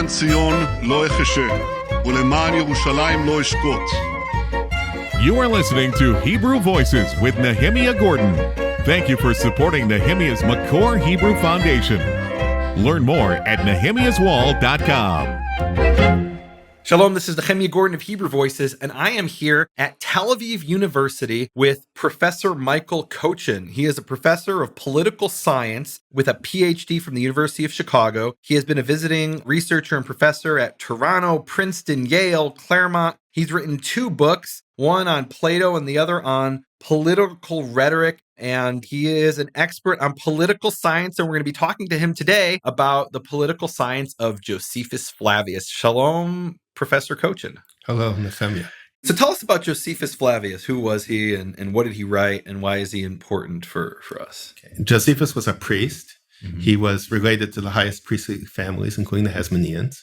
למען ציון לא אחשה, ולמען ירושלים לא אשקוט. You are listening to Hebrew Voices with Nehemia Gordon. Thank you for supporting Nehemia's Makor Hebrew Foundation. Learn more at nehemiaswall.com. Shalom, this is Nehemia Gordon of Hebrew Voices, and I am here at Tel Aviv University with Professor Michael Kochin. He is a professor of political science with a PhD from the University of Chicago. He has been a visiting researcher and professor at Toronto, Princeton, Yale, Claremont. He's written 2 books, one on Plato and the other on political rhetoric, and he is an expert on political science, and we're going to be talking to him today about the political science of Josephus Flavius. Shalom, Professor Kochin. Hello, Nehemia. So tell us about Josephus Flavius. Who was he, and what did he write, and why is he important for us? Okay. Josephus was a priest. Mm-hmm. He was related to the highest priestly families, including the Hasmoneans.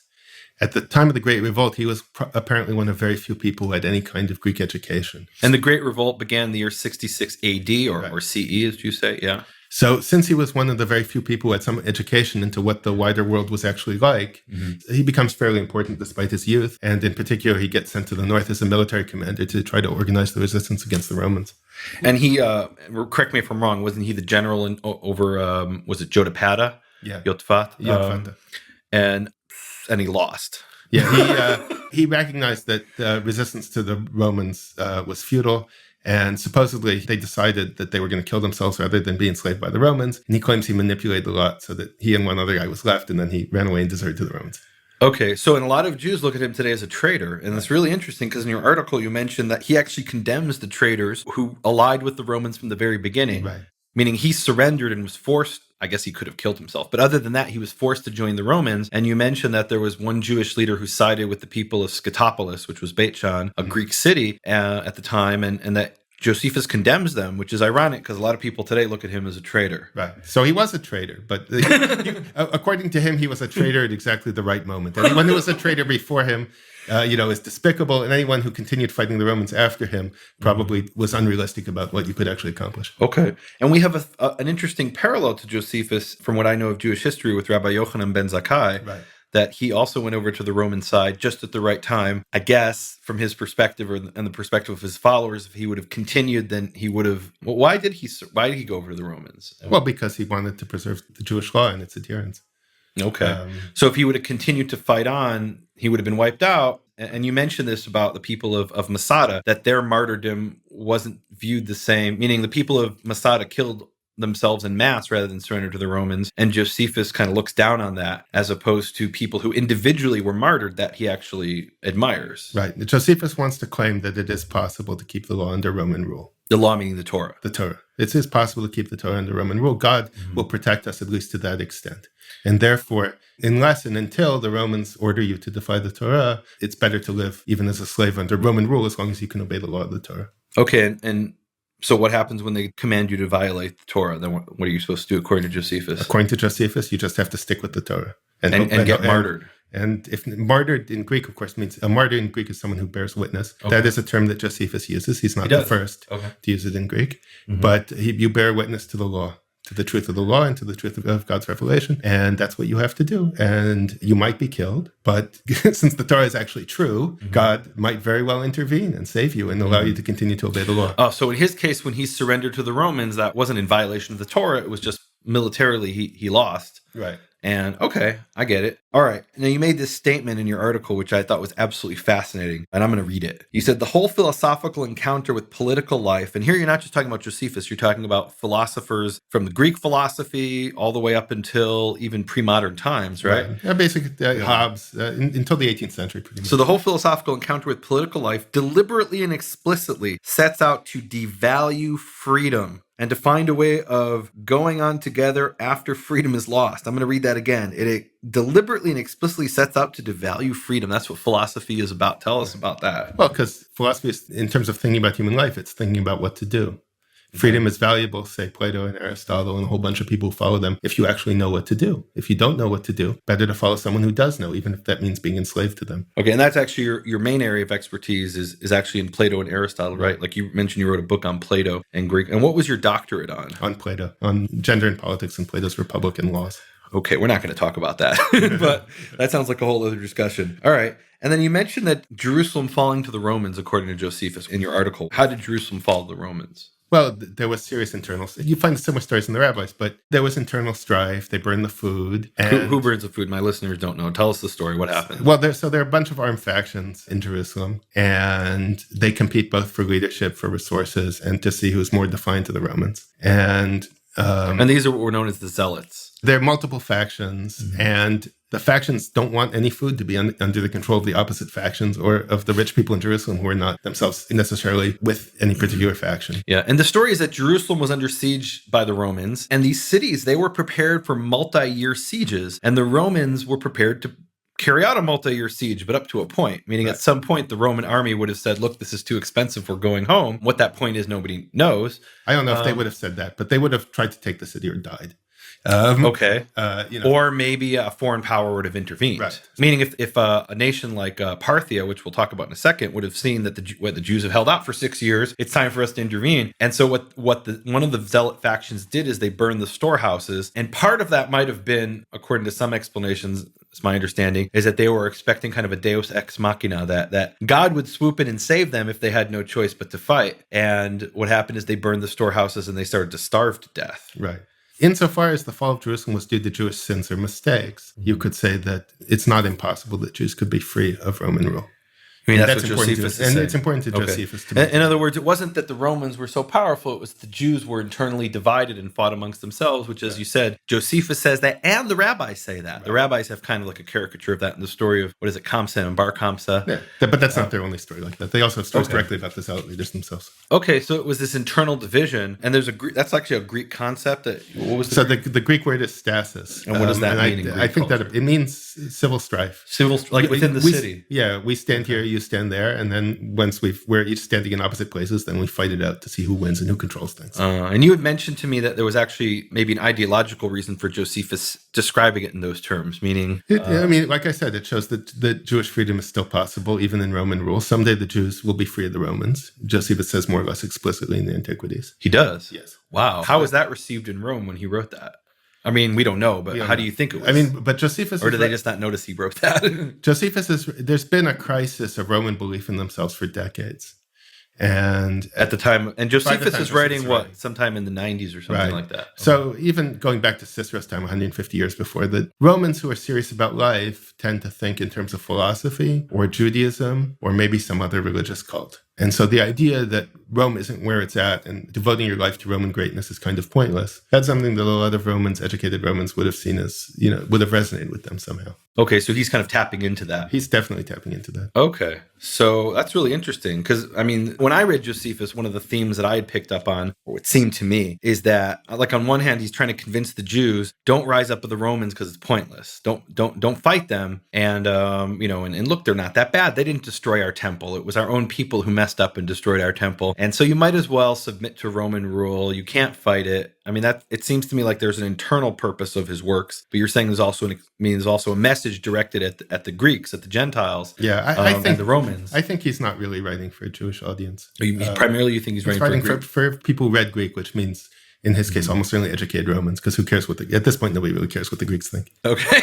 At the time of the Great Revolt, he was apparently one of very few people who had any kind of Greek education. And the Great Revolt began in the year 66 AD or CE, as you say, yeah? So since he was one of the very few people who had some education into what the wider world was actually like, he becomes fairly important despite his youth. And in particular, he gets sent to the north as a military commander to try to organize the resistance against the Romans. And he, correct me if I'm wrong, wasn't he the general over, was it Jotapata? Yeah. Yotfat? And he lost. Yeah, he recognized that resistance to the Romans was futile, and supposedly they decided that they were going to kill themselves rather than be enslaved by the Romans. And he claims he manipulated a lot so that he and one other guy was left, and then he ran away and deserted to the Romans. Okay, so and a lot of Jews look at him today as a traitor, and it's really interesting because in your article you mentioned that he actually condemns the traitors who allied with the Romans from the very beginning. Right. Meaning he surrendered and was forced. I guess he could have killed himself. But other than that, he was forced to join the Romans. And you mentioned that there was one Jewish leader who sided with the people of Scythopolis, which was Beit Shan, a Greek city at the time, and that Josephus condemns them, which is ironic because a lot of people today look at him as a traitor. Right. So he was a traitor, but according to him, he was a traitor at exactly the right moment. Anyone who was a traitor before him is despicable, and anyone who continued fighting the Romans after him probably was unrealistic about what you could actually accomplish. Okay. And we have an interesting parallel to Josephus from what I know of Jewish history with Rabbi Yochanan ben Zakkai, right, that he also went over to the Roman side just at the right time. I guess from his perspective and the perspective of his followers, if he would have continued, then he would have... Well, why did he go over to the Romans? Well, because he wanted to preserve the Jewish law and its adherents. Okay. So if he would have continued to fight on, he would have been wiped out. And you mentioned this about the people of Masada, that their martyrdom wasn't viewed the same, meaning the people of Masada killed themselves in mass rather than surrender to the Romans. And Josephus kind of looks down on that as opposed to people who individually were martyred that he actually admires. Right. Josephus wants to claim that it is possible to keep the law under Roman rule. The law meaning the Torah. The Torah. It is possible to keep the Torah under Roman rule. God will protect us at least to that extent. And therefore, unless and until the Romans order you to defy the Torah, it's better to live even as a slave under Roman rule as long as you can obey the law of the Torah. Okay, and so what happens when they command you to violate the Torah? Then what are you supposed to do according to Josephus? According to Josephus, you just have to stick with the Torah. And get martyred. And if martyred in Greek, of course, means a martyr in Greek is someone who bears witness. Okay. That is a term that Josephus uses. He's not the first to use it in Greek. But you bear witness to the law, to the truth of the law and to the truth of God's revelation. And that's what you have to do. And you might be killed. But since the Torah is actually true, God might very well intervene and save you and allow you to continue to obey the law. Oh, so in his case, when he surrendered to the Romans, that wasn't in violation of the Torah. It was just militarily he lost. Right. And okay, I get it. All right. Now you made this statement in your article, which I thought was absolutely fascinating, and I'm going to read it. You said the whole philosophical encounter with political life, and here you're not just talking about Josephus, you're talking about philosophers from the Greek philosophy all the way up until even pre-modern times, right? Yeah, basically Hobbes, until the 18th century. Pretty much. So the whole philosophical encounter with political life deliberately and explicitly sets out to devalue freedom and to find a way of going on together after freedom is lost. I'm going to read that again. It deliberately and explicitly sets out to devalue freedom. That's what philosophy is about. Tell us about that. Well, because philosophy is, in terms of thinking about human life, it's thinking about what to do. Freedom is valuable, say Plato and Aristotle and a whole bunch of people who follow them, if you actually know what to do. If you don't know what to do, better to follow someone who does know, even if that means being enslaved to them. Okay, and that's actually your main area of expertise is actually in Plato and Aristotle, right? Like you mentioned, you wrote a book on Plato and Greek. And what was your doctorate on? On Plato, on gender and politics and Plato's Republican laws. Okay, we're not going to talk about that, but that sounds like a whole other discussion. All right. And then you mentioned that Jerusalem falling to the Romans, according to Josephus, in your article. How did Jerusalem fall to the Romans? Well, there was serious internal. You find similar stories in the rabbis, but there was internal strife. They burned the food. And who burns the food? My listeners don't know. Tell us the story. What happened? Well, there are a bunch of armed factions in Jerusalem, and they compete both for leadership, for resources, and to see who's more defiant to the Romans. And these are what were known as the Zealots. There are multiple factions, and the factions don't want any food to be under the control of the opposite factions or of the rich people in Jerusalem who are not themselves necessarily with any particular faction. Yeah, and the story is that Jerusalem was under siege by the Romans, and these cities, they were prepared for multi-year sieges, and the Romans were prepared to carry out a multi-year siege, but up to a point, meaning at some point the Roman army would have said, look, this is too expensive, we're going home. What that point is, nobody knows. I don't know if they would have said that, but they would have tried to take the city or died. Or maybe a foreign power would have intervened. Right. Meaning if a nation like Parthia, which we'll talk about in a second, would have seen that the Jews have held out for 6 years, it's time for us to intervene. And so one of the zealot factions did is they burned the storehouses. And part of that might have been, according to some explanations, it's my understanding, is that they were expecting kind of a deus ex machina, that God would swoop in and save them if they had no choice but to fight. And what happened is they burned the storehouses and they started to starve to death. Right. Insofar as the fall of Jerusalem was due to Jewish sins or mistakes, you could say that it's not impossible that Jews could be free of Roman rule. I mean, that's what Josephus is saying. And it's important to Josephus to In other words, it wasn't that the Romans were so powerful, it was the Jews were internally divided and fought amongst themselves, which, as you said, Josephus says that, and the rabbis say that. Right. The rabbis have kind of like a caricature of that in the story of, Kamsa and Bar Kamsa. Yeah, but that's not their only story like that. They also have stories directly about the zealot leaders themselves. Okay, so it was this internal division, and that's actually a Greek concept. What was the Greek word is stasis. And what does that mean in Greek I think culture? That it means civil strife. Within the city. Yeah, we stand here, you stand there, and then once we're each standing in opposite places, then we fight it out to see who wins and who controls things. And you had mentioned to me that there was actually maybe an ideological reason for Josephus describing it in those terms, meaning... like I said, it shows that Jewish freedom is still possible, even in Roman rule. Someday the Jews will be free of the Romans. Josephus says more or less explicitly in the Antiquities. He does? Yes. Wow. How was that received in Rome when he wrote that? I mean, we don't know, but how do you think it was? But Josephus... Or did they just not notice he wrote that? There's been a crisis of Roman belief in themselves for decades. And at the time, and Josephus is writing sometime in the 90s or something like that. So even going back to Cicero's time, 150 years before, the Romans who are serious about life tend to think in terms of philosophy or Judaism or maybe some other religious cult. And so the idea that Rome isn't where it's at and devoting your life to Roman greatness is kind of pointless. That's something that a lot of educated Romans would have seen as, would have resonated with them somehow. Okay, so he's kind of tapping into that. He's definitely tapping into that. Okay, so that's really interesting because, when I read Josephus, one of the themes that I had picked up on, or it seemed to me, is that, like, on one hand, he's trying to convince the Jews, don't rise up with the Romans because it's pointless. Don't fight them. And, and look, they're not that bad. They didn't destroy our temple. It was our own people who messed up and destroyed our temple. And so you might as well submit to Roman rule. You can't fight it. It seems to me like there's an internal purpose of his works, but you're saying there's also a message directed at the Greeks, at the Gentiles, I think and the Romans. I think he's not really writing for a Jewish audience. Primarily, you think he's writing for people who read Greek, which means, in his case, almost certainly educated Romans, because who cares at this point, nobody really cares what the Greeks think. Okay.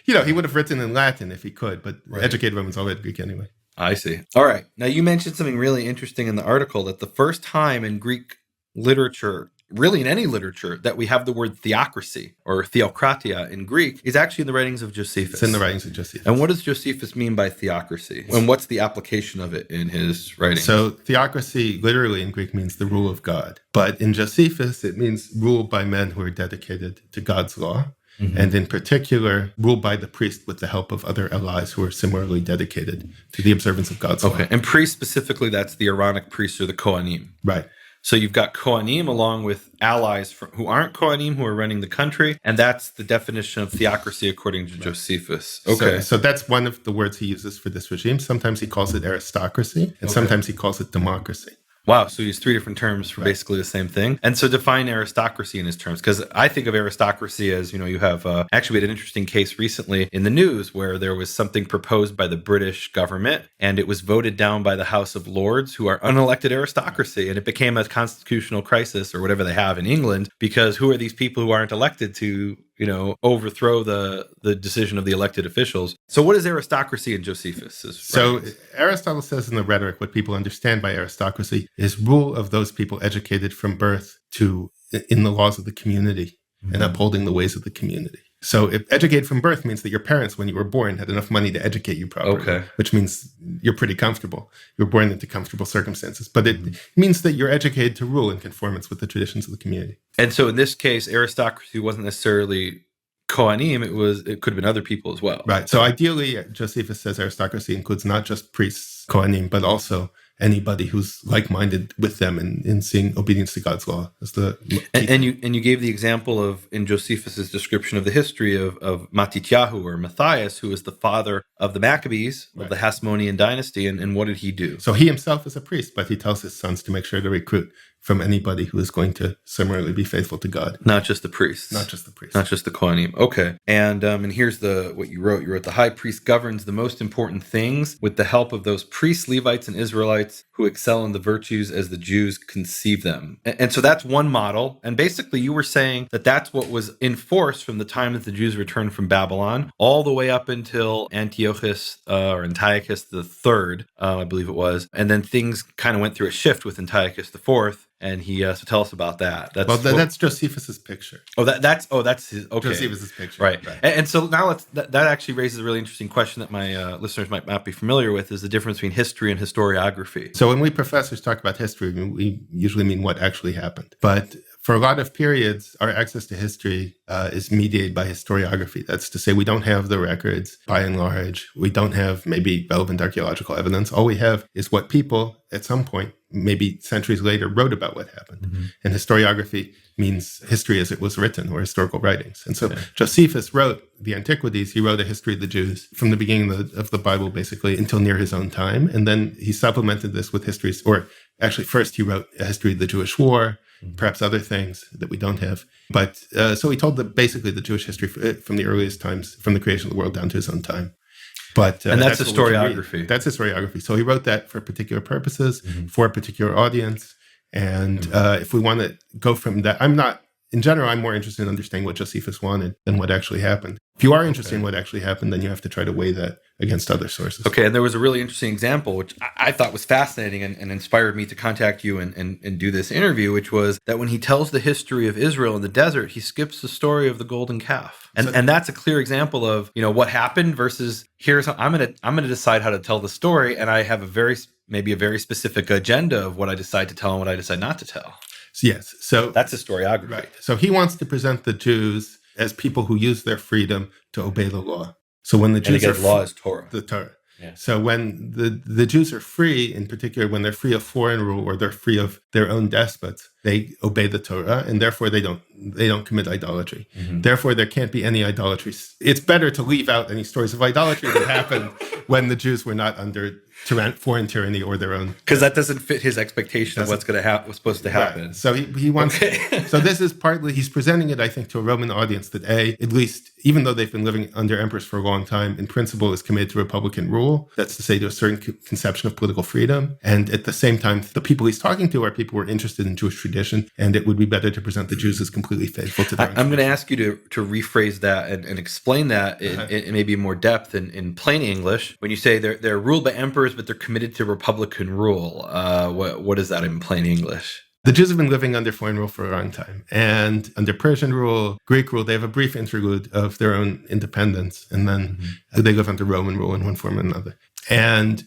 He would have written in Latin if he could, but educated Romans all read Greek anyway. I see. All right. Now, you mentioned something really interesting in the article, that the first time in Greek literature, really in any literature, that we have the word theocracy or theokratia in Greek is actually in the writings of Josephus. It's in the writings of Josephus. And what does Josephus mean by theocracy? And what's the application of it in his writings? So theocracy literally in Greek means the rule of God. But in Josephus, it means rule by men who are dedicated to God's law. Mm-hmm. And in particular, ruled by the priest with the help of other allies who are similarly dedicated to the observance of God's law. Okay, and priests specifically, that's the Aaronic priests or the Kohanim. Right. So you've got Kohanim along with allies who aren't Kohanim who are running the country, and that's the definition of theocracy according to Josephus. Okay. So that's one of the words he uses for this regime. Sometimes he calls it aristocracy, and sometimes he calls it democracy. Wow, so he used three different terms for basically the same thing. And so define aristocracy in his terms, because I think of aristocracy as, you have, actually we had an interesting case recently in the news where there was something proposed by the British government and it was voted down by the House of Lords, who are unelected aristocracy. And it became a constitutional crisis or whatever they have in England, because who are these people who aren't elected to overthrow the decision of the elected officials. So what is aristocracy in Josephus? So Aristotle says in the Rhetoric, what people understand by aristocracy is rule of those people educated from birth to in the laws of the community and upholding the ways of the community. So if educated from birth means that your parents, when you were born, had enough money to educate you properly, which means you're pretty comfortable. You're born into comfortable circumstances. But it means that you're educated to rule in conformance with the traditions of the community. And so in this case, aristocracy wasn't necessarily Kohanim, it could have been other people as well. Right. So ideally, Josephus says aristocracy includes not just priests, Kohanim, but also anybody who's like-minded with them in seeing obedience to God's law as the and you gave the example of in Josephus's description of the history of Matityahu or Matthias, who is the father of the Maccabees of the Hasmonean dynasty, and what did he do? So he himself is a priest, but he tells his sons to make sure to recruit from anybody who is going to similarly be faithful to God. Not just the priests. Not just the priests. Not just the Kohanim. Okay. And here's what you wrote. You wrote, the high priest governs the most important things with the help of those priests, Levites, and Israelites who excel in the virtues as the Jews conceive them. And so that's one model. And basically you were saying that that's what was enforced from the time that the Jews returned from Babylon all the way up until Antiochus III, I believe it was. And then things kind of went through a shift with Antiochus IV. And he so tell us about that. That's Josephus's picture. That's his. Okay, Josephus's picture, right? And so now that actually raises a really interesting question that my listeners might not be familiar with: is the difference between history and historiography. So when we professors talk about history, we usually mean what actually happened. But for a lot of periods, our access to history is mediated by historiography. That's to say, we don't have the records by and large. We don't have maybe relevant archaeological evidence. All we have is what people at some point, maybe centuries later, wrote about what happened. And historiography means history as it was written, or historical writings. And so Josephus wrote the Antiquities. He wrote a history of the Jews from the beginning of the Bible, basically, until near his own time. And then he supplemented this with histories, or actually first he wrote a history of the Jewish war, perhaps other things that we don't have. But so he told basically the Jewish history from the earliest times, from the creation of the world down to his own time. But and that's historiography. That's historiography. So he wrote that for particular purposes, for a particular audience. And if we want to go from that, I'm more interested in understanding what Josephus wanted than what actually happened. If you are interested in what actually happened, then you have to try to weigh that against other sources. Okay, and there was a really interesting example, which I thought was fascinating and inspired me to contact you and do this interview, which was that when he tells the history of Israel in the desert, he skips the story of the golden calf. And that's a clear example of, what happened versus here's how I'm gonna decide how to tell the story, and I have maybe a very specific agenda of what I decide to tell and what I decide not to tell. Yes. So that's historiography. Right. So he wants to present the Jews as people who use their freedom to obey the law. So when the Jews law is Torah. The Torah. Yeah. So when the Jews are free, in particular, when they're free of foreign rule or they're free of their own despots, they obey the Torah, and therefore they don't commit idolatry. Therefore, there can't be any idolatry. It's better to leave out any stories of idolatry that happened when the Jews were not under foreign tyranny or their own, because that doesn't fit his expectation of what's supposed to happen. Right. So he wants. So this is partly he's presenting it, I think, to a Roman audience that at least even though they've been living under emperors for a long time, in principle is committed to republican rule. That's to say, to a certain conception of political freedom, and at the same time, the people he's talking to are people who are interested in Jewish tradition, and it would be better to present the Jews as completely faithful to their. I'm going to ask you to rephrase that and explain that in maybe more depth in plain English. When you say they're ruled by emperors, but they're committed to republican rule, what is that in plain English? The Jews have been living under foreign rule for a long time, and under Persian rule, Greek rule, they have a brief interlude of their own independence, and then they live under Roman rule in one form or another. And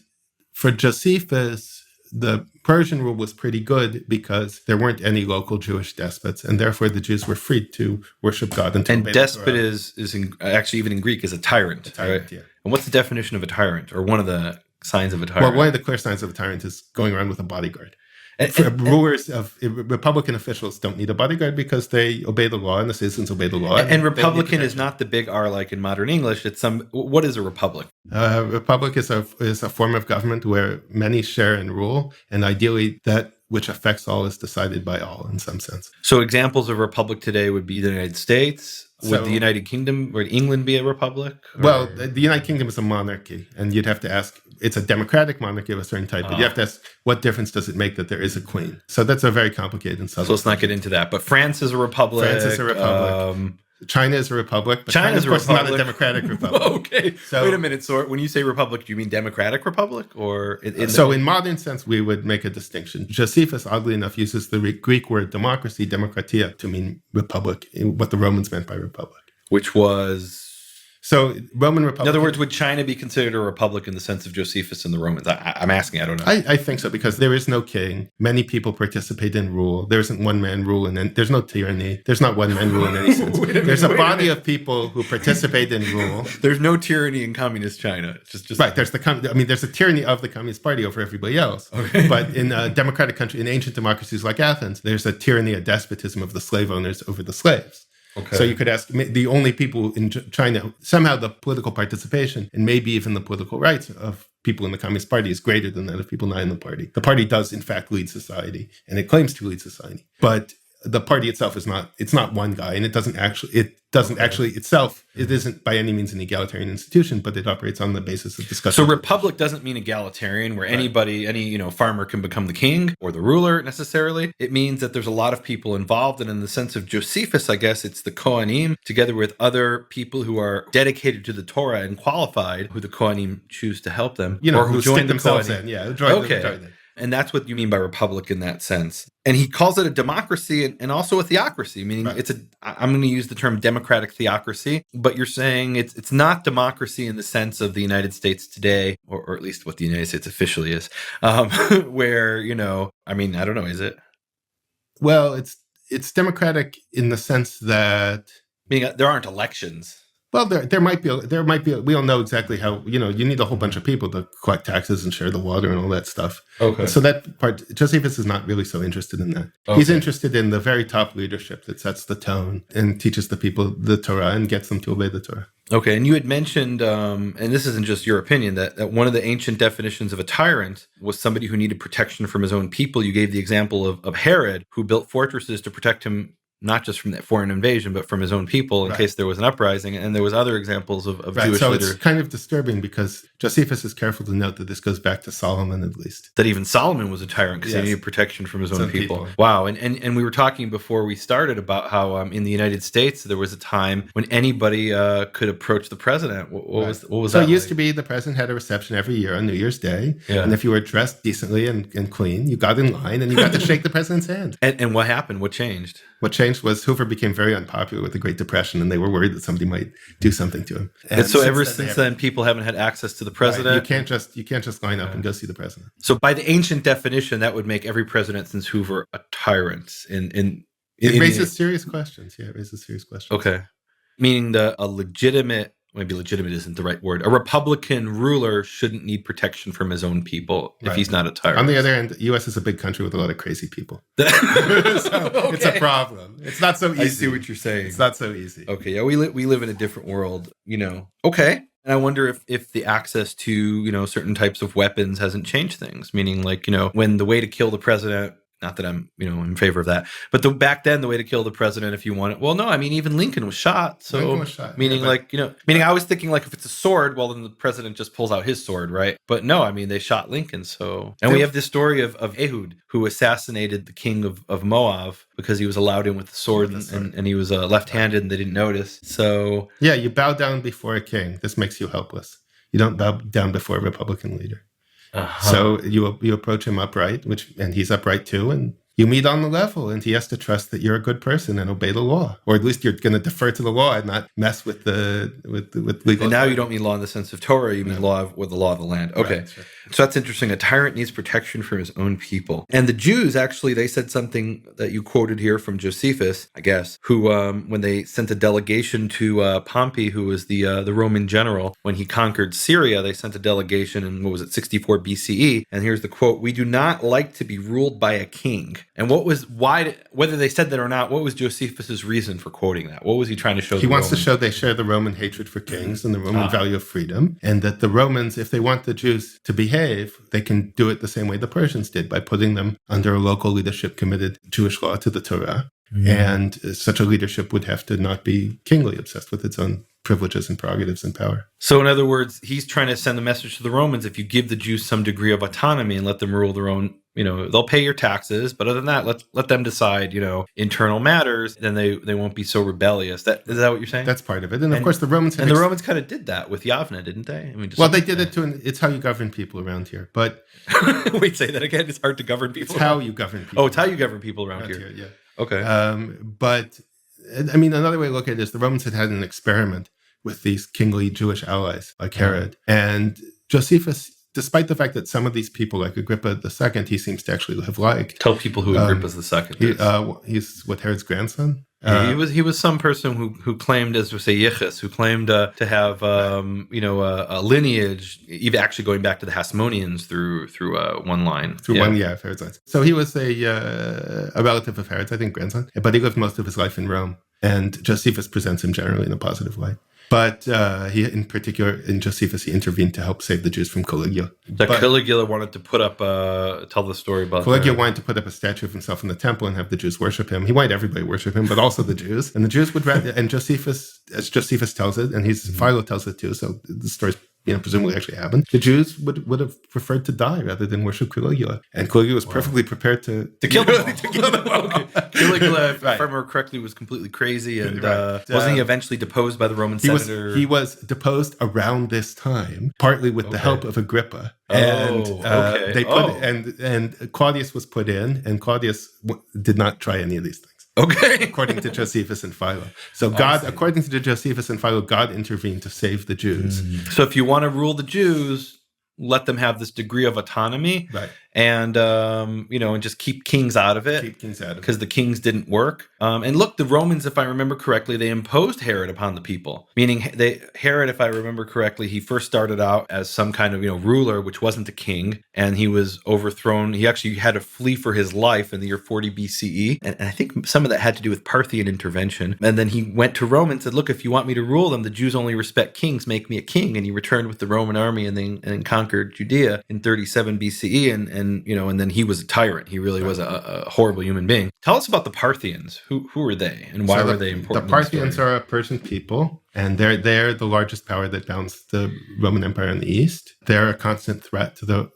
for Josephus, the Persian rule was pretty good because there weren't any local Jewish despots, and therefore the Jews were free to worship God and to obey the Torah. Despot is actually even in Greek is a tyrant. A tyrant, right? Yeah. And what's the definition of a tyrant, or one of the signs of a tyrant? Well, one of the clear signs of a tyrant is going around with a bodyguard. Rulers of Republican officials don't need a bodyguard because they obey the law and the citizens obey the law. And Republican is not the big R like in modern English. It's what is a republic? Republic is a form of government where many share and rule, and ideally that which affects all is decided by all in some sense. So examples of republic today would be the United States. Would the United Kingdom, would England be a republic? Or? Well, the United Kingdom is a monarchy, and you'd have to ask, it's a democratic monarchy of a certain type, but you have to ask, what difference does it make that there is a queen? So that's a very complicated and subtle. So let's not get into that. But France is a republic. France is a republic. China is a republic, but China's China, of course, a republic. is not a democratic republic. Okay. So, wait a minute. So when you say republic, do you mean democratic republic? Or in modern sense, we would make a distinction. Josephus, oddly enough, uses the Greek word democracy, demokratia, to mean republic, what the Romans meant by republic. Which was... So Roman Republic. In other words, would China be considered a republic in the sense of Josephus and the Romans? I'm asking. I don't know. I think so, because there is no king. Many people participate in rule. There isn't one man rule, and there's no tyranny. There's not one man rule in any sense. There's a body of people who participate in rule. There's no tyranny in communist China. It's just right. There's there's a tyranny of the Communist Party over everybody else. Okay. But in a democratic country, in ancient democracies like Athens, there's a tyranny, a despotism of the slave owners over the slaves. Okay. So you could ask, the only people in China, somehow the political participation and maybe even the political rights of people in the Communist Party is greater than that of people not in the party. The party does, in fact, lead society, and it claims to lead society. But the party itself it's not one guy, and it doesn't actually itself, it isn't by any means an egalitarian institution, but it operates on the basis of discussion. So republic doesn't mean egalitarian, where anybody, any farmer can become the king or the ruler necessarily. It means that there's a lot of people involved, and in the sense of Josephus, I guess it's the Kohanim together with other people who are dedicated to the Torah and qualified, who the Kohanim choose to help them, or who join themselves in. Yeah, okay. And that's what you mean by republic in that sense. And he calls it a democracy and also a theocracy, meaning I'm going to use the term democratic theocracy, but you're saying it's not democracy in the sense of the United States today, or at least what the United States officially is, where, I don't know, is it? Well, it's democratic in the sense that... Meaning there aren't elections. Well, there might be. We don't know exactly how. You need a whole bunch of people to collect taxes and share the water and all that stuff. Okay. So that part, Josephus is not really so interested in that. Okay. He's interested in the very top leadership that sets the tone and teaches the people the Torah and gets them to obey the Torah. Okay, and you had mentioned, and this isn't just your opinion, that one of the ancient definitions of a tyrant was somebody who needed protection from his own people. You gave the example of Herod, who built fortresses to protect him not just from that foreign invasion, but from his own people in case there was an uprising. And there was other examples of Jewish so leaders. It's kind of disturbing because Josephus is careful to note that this goes back to Solomon at least. That even Solomon was a tyrant because he needed protection from his own people. Wow. And we were talking before we started about how in the United States, there was a time when anybody could approach the president. What was that? So it used to be the president had a reception every year on New Year's Day. Yeah. And if you were dressed decently and clean, you got in line and you got to shake the president's hand. And what happened? What changed? What changed was Hoover became very unpopular with the Great Depression, and they were worried that somebody might do something to him. And so ever since then, people haven't had access to the president. Right. You can't just line up and go see the president. So by the ancient definition, that would make every president since Hoover a tyrant. It raises serious questions. Yeah, it raises serious questions. Okay. Meaning a legitimate, maybe legitimate isn't the right word, a Republican ruler shouldn't need protection from his own people if he's not a tyrant. On the other hand, the U.S. is a big country with a lot of crazy people. It's a problem. It's not so easy. I see what you're saying. It's not so easy. Okay, yeah, we live in a different world, Okay. And I wonder if the access to, certain types of weapons hasn't changed things, meaning when the way to kill the president, not that I'm, in favor of that, but back then the way to kill the president, if you want it, well, no, even Lincoln was shot. So Lincoln was shot. Meaning I was thinking if it's a sword, well, then the president just pulls out his sword, right? But no, they shot Lincoln. So, and we have this story of Ehud, who assassinated the king of Moab because he was allowed in with the sword, and he was left-handed and they didn't notice. So yeah, you bow down before a king. This makes you helpless. You don't bow down before a Republican leader. Uh-huh. So you approach him upright, and he's upright too, and you meet on the level, and he has to trust that you're a good person and obey the law, or at least you're going to defer to the law and not mess with legal. And now you don't mean law in the sense of Torah; you mean law with the law of the land. Okay, right. So that's interesting. A tyrant needs protection from his own people, and the Jews actually they said something that you quoted here from Josephus, I guess, who when they sent a delegation to Pompey, who was the Roman general when he conquered Syria, they sent a delegation in 64 BCE, and here's the quote: "We do not like to be ruled by a king." And whether they said that or not, what was Josephus's reason for quoting that? What was he trying to show? He wants to show they share the Roman hatred for kings and the Roman value of freedom, and that the Romans, if they want the Jews to behave, they can do it the same way the Persians did, by putting them under a local leadership committed Jewish law to the Torah. Mm-hmm. And such a leadership would have to not be kingly, obsessed with its own privileges and prerogatives and power. So in other words, he's trying to send the message to the Romans: if you give the Jews some degree of autonomy and let them rule their own they'll pay your taxes, but other than that, let them decide, internal matters. Then they won't be so rebellious. Is that what you're saying? That's part of it. And of course, the Romans the Romans kind of did that with Yavne, didn't they? They did it it's how you govern people around here. But wait, say that again. It's hard to govern people. It's how you govern people. Oh, it's how you govern people around here. Yeah. Okay. But I mean, another way to look at it is the Romans had an experiment with these kingly Jewish allies like Herod and Josephus. Despite the fact that some of these people, like Agrippa II, he seems to actually have liked. Tell people who Agrippa II is. He's Herod's grandson. He was some person who claimed, as we say, yichus, who claimed to have a lineage, even actually going back to the Hasmoneans through one line. Of Herod's lines. So he was a relative of Herod's, I think, grandson, but he lived most of his life in Rome. And Josephus presents him generally in a positive light. But he, in particular, in Josephus, he intervened to help save the Jews from Caligula. Caligula wanted to put up, tell the story about Caligula wanted to put up a statue of himself in the temple and have the Jews worship him. He wanted everybody to worship him, but also the Jews. And the Jews would rather, and Josephus, as Josephus tells it, and Philo tells it too, so the story's presumably actually happened. The Jews would have preferred to die rather than worship Caligula. And Caligula was perfectly prepared to kill them all. To kill them all. Okay. Caligula, if I remember correctly, was completely crazy. And wasn't he eventually deposed by the Roman senator? He was deposed around this time, partly with the help of Agrippa. And and Claudius was put in, and Claudius did not try any of these things. Okay. According to Josephus and Philo. So according to Josephus and Philo, God intervened to save the Jews. So if you want to rule the Jews, let them have this degree of autonomy. Right. And, and just keep kings out of it. Because the kings didn't work. And look, the Romans, if I remember correctly, they imposed Herod upon the people. Meaning Herod, if I remember correctly, he first started out as some kind of, ruler, which wasn't a king. And he was overthrown. He actually had to flee for his life in the year 40 BCE. And I think some of that had to do with Parthian intervention. And then he went to Rome and said, look, if you want me to rule them, the Jews only respect kings, make me a king. And he returned with the Roman army and then conquered Judea in 37 BCE. And then he was a tyrant. He really was a horrible human being. Tell us about the Parthians. Who were they, and why were they important? The Parthians are a Persian people, and they're the largest power that bounds the Roman Empire in the East. They're a constant threat to the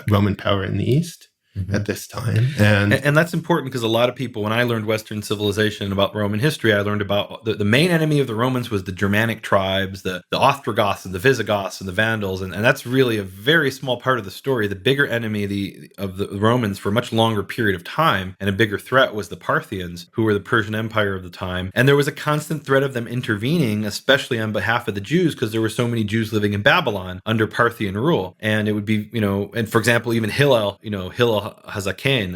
Roman power in the East at this time. And that's important because a lot of people, when I learned Western civilization about Roman history, I learned about the main enemy of the Romans was the Germanic tribes, the Ostrogoths and the Visigoths and the Vandals. And that's really a very small part of the story. The bigger enemy of the Romans for a much longer period of time and a bigger threat was the Parthians, who were the Persian Empire of the time. And there was a constant threat of them intervening, especially on behalf of the Jews, because there were so many Jews living in Babylon under Parthian rule. And it would be, and for example, even Hillel Hazaken,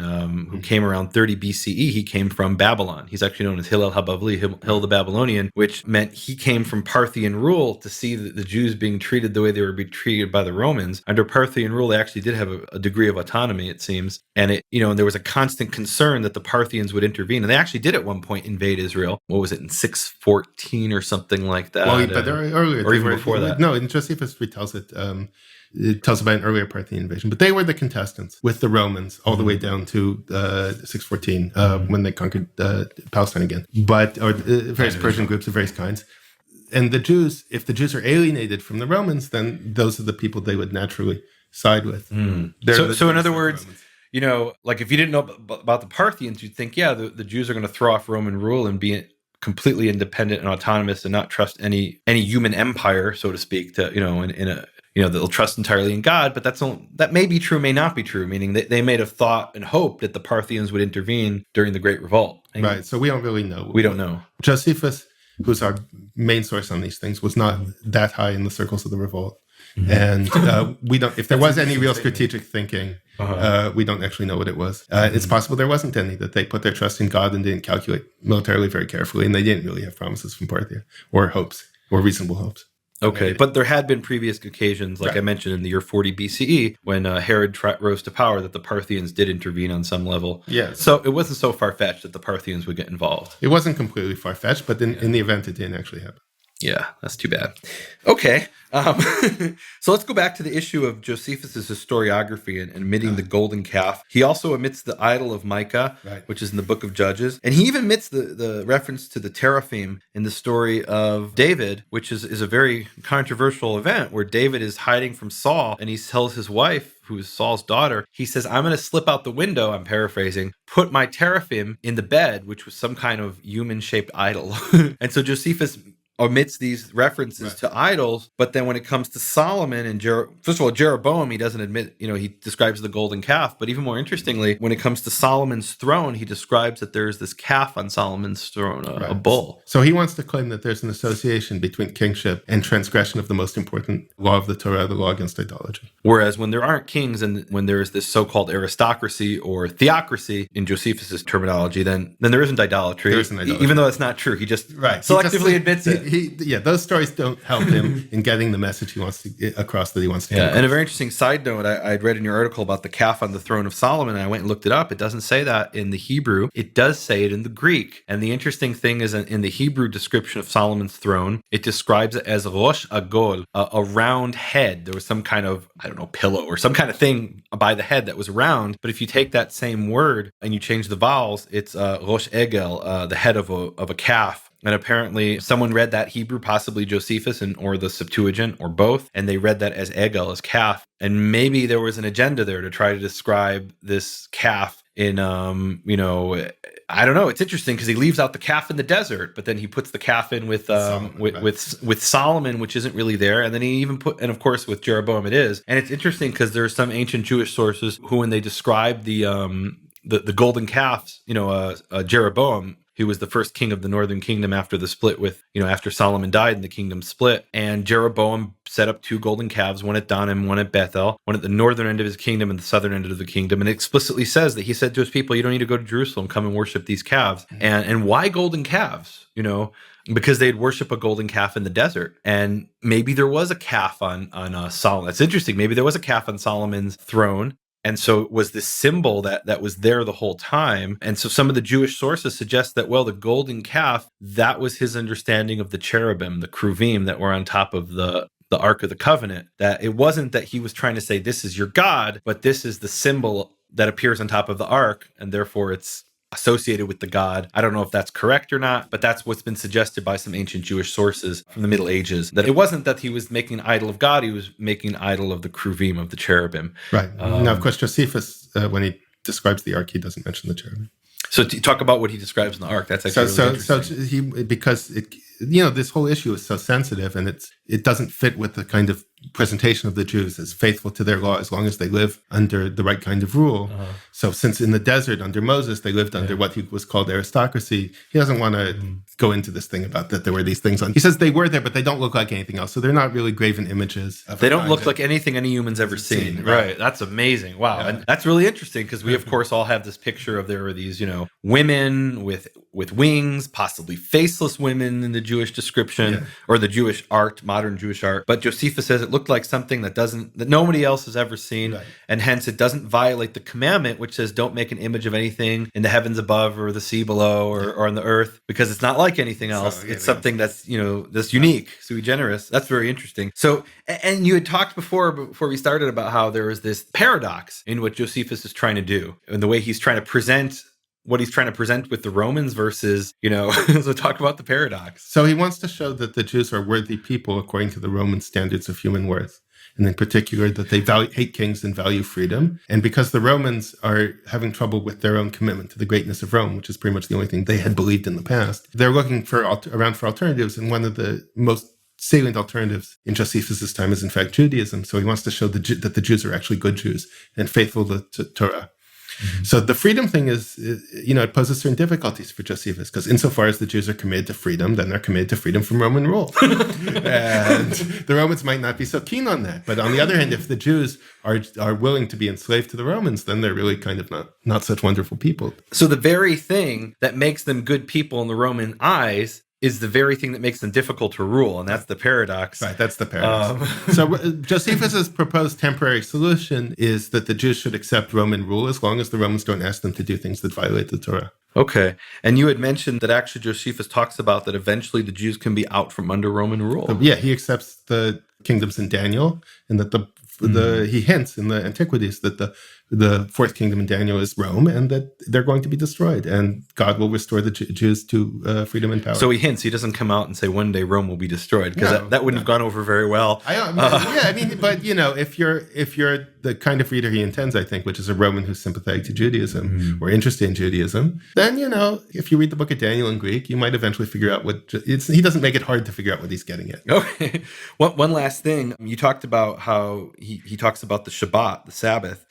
who came around 30 BCE, he came from Babylon. He's actually known as Hillel HaBavli, Hill the Babylonian, which meant he came from Parthian rule to see the Jews being treated the way they were being treated by the Romans. Under Parthian rule, they actually did have a degree of autonomy, it seems. And and there was a constant concern that the Parthians would intervene. And they actually did at one point invade Israel. What was it, in 614 or something like that? Well, but earlier. Or even before that. No, in Josephus retells it. It tells about an earlier Parthian invasion, but they were the contestants with the Romans all the way down to 614 when they conquered Palestine again. Or various Persian groups of various kinds. And the Jews, if the Jews are alienated from the Romans, then those are the people they would naturally side with. So in other words, like if you didn't know about the Parthians, you'd think, the Jews are going to throw off Roman rule and be completely independent and autonomous and not trust any human empire, so to speak, to they'll trust entirely in God, but that may be true, may not be true, meaning they may have thought and hoped that the Parthians would intervene during the Great Revolt. Right, so we don't really know. We don't know. Josephus, who's our main source on these things, was not that high in the circles of the revolt. And we don't. If there was any real strategic thinking, we don't actually know what it was. It's possible there wasn't any, that they put their trust in God and didn't calculate militarily very carefully, and they didn't really have promises from Parthia, or hopes, or reasonable hopes. Okay, but there had been previous occasions, like I mentioned in the year 40 BCE, when Herod rose to power, that the Parthians did intervene on some level. Yeah. So it wasn't so far-fetched that the Parthians would get involved. It wasn't completely far-fetched, but in the event, it didn't actually happen. Yeah, that's too bad. Okay. So let's go back to the issue of Josephus's historiography and omitting the golden calf. He also omits the idol of Micah, which is in the book of Judges. And he even omits the reference to the teraphim in the story of David, which is a very controversial event where David is hiding from Saul and he tells his wife, who is Saul's daughter, he says, I'm going to slip out the window, I'm paraphrasing, put my teraphim in the bed, which was some kind of human-shaped idol. And so Josephus omits these references to idols, but then when it comes to Solomon and first of all, Jeroboam, he doesn't admit, he describes the golden calf, but even more interestingly, when it comes to Solomon's throne, he describes that there's this calf on Solomon's throne, a bull. So he wants to claim that there's an association between kingship and transgression of the most important law of the Torah, the law against idolatry. Whereas when there aren't kings and when there's this so-called aristocracy or theocracy in Josephus's terminology, then there isn't idolatry. There isn't idolatry. Even though it's not true. He just selectively admits it. Those stories don't help him in getting the message he wants to get across that he wants to get across. And a very interesting side note, I'd read in your article about the calf on the throne of Solomon, and I went and looked it up. It doesn't say that in the Hebrew. It does say it in the Greek. And the interesting thing is in the Hebrew description of Solomon's throne, it describes it as rosh agol, a round head. There was some kind of, pillow or some kind of thing by the head that was round. But if you take that same word and you change the vowels, it's rosh egel, the head of a calf. And apparently someone read that Hebrew, possibly Josephus or the Septuagint or both, and they read that as egel, as calf. And maybe there was an agenda there to try to describe this calf in, I don't know. It's interesting because he leaves out the calf in the desert, but then he puts the calf in with Solomon, which isn't really there. And then he even and of course with Jeroboam it is. And it's interesting because there are some ancient Jewish sources who, when they describe the golden calves, Jeroboam, who was the first king of the northern kingdom after the split after Solomon died and the kingdom split. And Jeroboam set up 2 golden calves, one at Donim, one at Bethel, one at the northern end of his kingdom and the southern end of the kingdom. And it explicitly says that he said to his people, you don't need to go to Jerusalem, come and worship these calves. And why golden calves? Because they'd worship a golden calf in the desert. And maybe there was a calf on Solomon. That's interesting. Maybe there was a calf on Solomon's throne. And so it was this symbol that was there the whole time. And so some of the Jewish sources suggest that, the golden calf, that was his understanding of the cherubim, the kruvim that were on top of the Ark of the Covenant. That it wasn't that he was trying to say, this is your God, but this is the symbol that appears on top of the Ark, and therefore it's associated with the god. I don't know if that's correct or not, but that's what's been suggested by some ancient Jewish sources from the Middle Ages, that it wasn't that he was making an idol of God, he was making an idol of the kruvim, of the cherubim. Right. Now, of course, Josephus, when he describes the ark, he doesn't mention the cherubim. So to talk about what he describes in the ark, that's actually really interesting. Because this whole issue is so sensitive, and it doesn't fit with the kind of presentation of the Jews as faithful to their law as long as they live under the right kind of rule. So since in the desert under Moses, they lived under what was called aristocracy, he doesn't want to go into this thing about that there were these things on. He says they were there, but they don't look like anything else. So they're not really graven images. They don't look like anything any human's ever seen. Right. That's amazing. Wow. Yeah. And that's really interesting because we, of course, all have this picture of there were these, women with wings, possibly faceless women in the Jewish description or the Jewish art, modern Jewish art. But Josephus says it looked like something that nobody else has ever seen. Right. And hence it doesn't violate the commandment, which says don't make an image of anything in the heavens above or the sea below or on the earth, because it's not like anything else. It's something that's, that's unique, sui generis. That's very interesting. So, and you had talked before we started about how there was this paradox in what Josephus is trying to do and the way he's trying to present what he's trying to present with the Romans versus, so talk about the paradox. So he wants to show that the Jews are worthy people according to the Roman standards of human worth. And in particular, that they hate kings and value freedom. And because the Romans are having trouble with their own commitment to the greatness of Rome, which is pretty much the only thing they had believed in the past, they're looking around for alternatives. And one of the most salient alternatives in Josephus' time is, in fact, Judaism. So he wants to show that the Jews are actually good Jews and faithful to Torah. Mm-hmm. So the freedom thing is, it poses certain difficulties for Josephus, because insofar as the Jews are committed to freedom, then they're committed to freedom from Roman rule. And the Romans might not be so keen on that. But on the other hand, if the Jews are willing to be enslaved to the Romans, then they're really kind of not such wonderful people. So the very thing that makes them good people in the Roman eyes is the very thing that makes them difficult to rule, and that's the paradox. Right, that's the paradox. So Josephus's proposed temporary solution is that the Jews should accept Roman rule as long as the Romans don't ask them to do things that violate the Torah. Okay. And you had mentioned that actually Josephus talks about that eventually the Jews can be out from under Roman rule. Yeah, he accepts the kingdoms in Daniel, and that he hints in the Antiquities that the fourth kingdom in Daniel is Rome, and that they're going to be destroyed, and God will restore the Jews to freedom and power. So he hints. He doesn't come out and say one day Rome will be destroyed, because that wouldn't have gone over very well. But if you're the kind of reader he intends, I think, which is a Roman who's sympathetic to Judaism or interested in Judaism, then if you read the book of Daniel in Greek, you might eventually figure out he doesn't make it hard to figure out what he's getting at. Okay. One last thing, you talked about how he talks about the Shabbat, the Sabbath.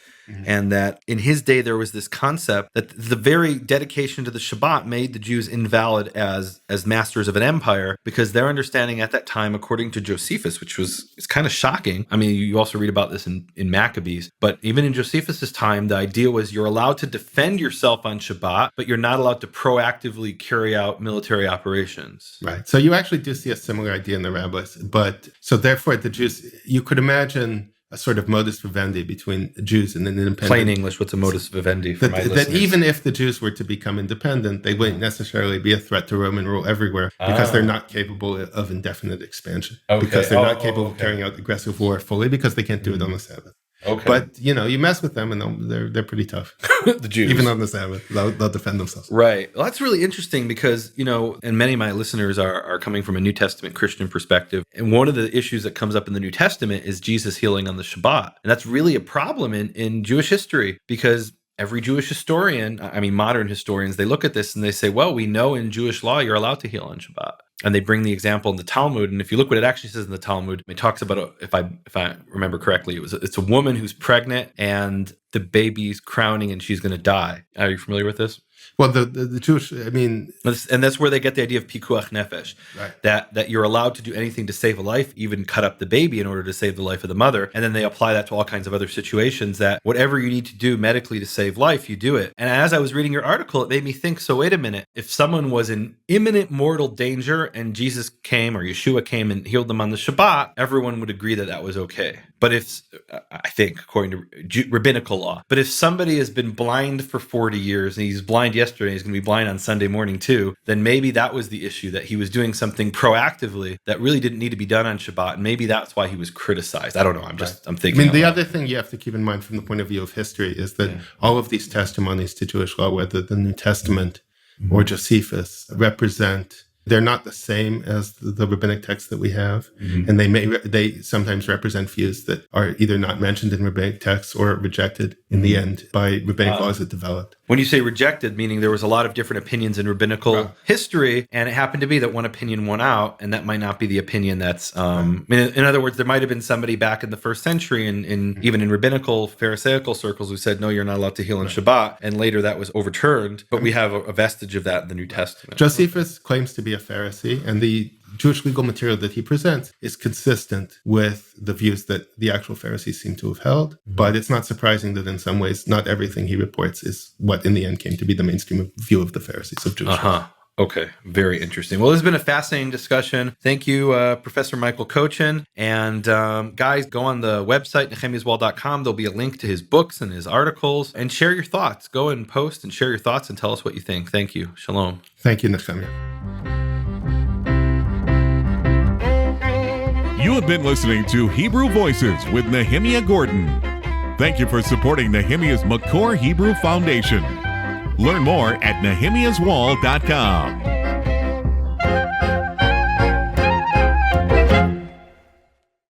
And that in his day, there was this concept that the very dedication to the Shabbat made the Jews invalid as masters of an empire, because their understanding at that time, according to Josephus, which it's kind of shocking. I mean, you also read about this in Maccabees, but even in Josephus's time, the idea was you're allowed to defend yourself on Shabbat, but you're not allowed to proactively carry out military operations. Right. So you actually do see a similar idea in the rabbis, but so therefore the Jews, you could imagine a sort of modus vivendi between Jews and an independent... Plain English, what's a modus vivendi for my listeners? That even if the Jews were to become independent, they wouldn't necessarily be a threat to Roman rule everywhere, because they're not capable of indefinite expansion. Okay. Because they're not capable of carrying out aggressive war fully, because they can't do it on the Sabbath. Okay. But, you mess with them and they're pretty tough. The Jews. Even on the Sabbath, they'll defend themselves. Right. Well, that's really interesting because, and many of my listeners are coming from a New Testament Christian perspective. And one of the issues that comes up in the New Testament is Jesus healing on the Shabbat. And that's really a problem in Jewish history, because every Jewish historian, modern historians, they look at this and they say, well, we know in Jewish law you're allowed to heal on Shabbat. And they bring the example in the Talmud, and if you look what it actually says in the Talmud, it talks about, if I remember correctly, it's a woman who's pregnant and the baby's crowning and she's going to die. Are you familiar with this? Well, the Jewish, and that's where they get the idea of pikuach nefesh, right? That you're allowed to do anything to save a life, even cut up the baby in order to save the life of the mother. And then they apply that to all kinds of other situations, that whatever you need to do medically to save life, you do it. And as I was reading your article, it made me think, so wait a minute, if someone was in imminent mortal danger and Jesus came or Yeshua came and healed them on the Shabbat, everyone would agree that that was okay. But I think, according to rabbinical law, but if somebody has been blind for 40 years and he's blind yesterday, he's going to be blind on Sunday morning too, then maybe that was the issue, that he was doing something proactively that really didn't need to be done on Shabbat. And maybe that's why he was criticized. I don't know. I'm thinking. The other thing you have to keep in mind from the point of view of history is that all of these testimonies to Jewish law, whether the New Testament or Josephus, represent... They're not the same as the rabbinic texts that we have, and they sometimes represent views that are either not mentioned in rabbinic texts or rejected in the end by rabbinic laws that developed. When you say rejected, meaning there was a lot of different opinions in rabbinical history, and it happened to be that one opinion won out, and that might not be the opinion that's... in other words, there might have been somebody back in the first century, even in rabbinical, Pharisaical circles, who said, no, you're not allowed to heal on Shabbat, and later that was overturned, but we have a vestige of that in the New Testament. Josephus claims to be a Pharisee, and the Jewish legal material that he presents is consistent with the views that the actual Pharisees seem to have held. But it's not surprising that in some ways, not everything he reports is what in the end came to be the mainstream view of the Pharisees of Jewish life. Okay, very interesting. Well, this has been a fascinating discussion. Thank you, Professor Michael Kochin. And guys, go on the website, nehemiaswall.com. There'll be a link to his books and his articles. And share your thoughts. Go and post and share your thoughts and tell us what you think. Thank you. Shalom. Thank you, Nehemia. You have been listening to Hebrew Voices with Nehemia Gordon. Thank you for supporting Nehemia's Makor Hebrew Foundation. Learn more at nehemiaswall.com.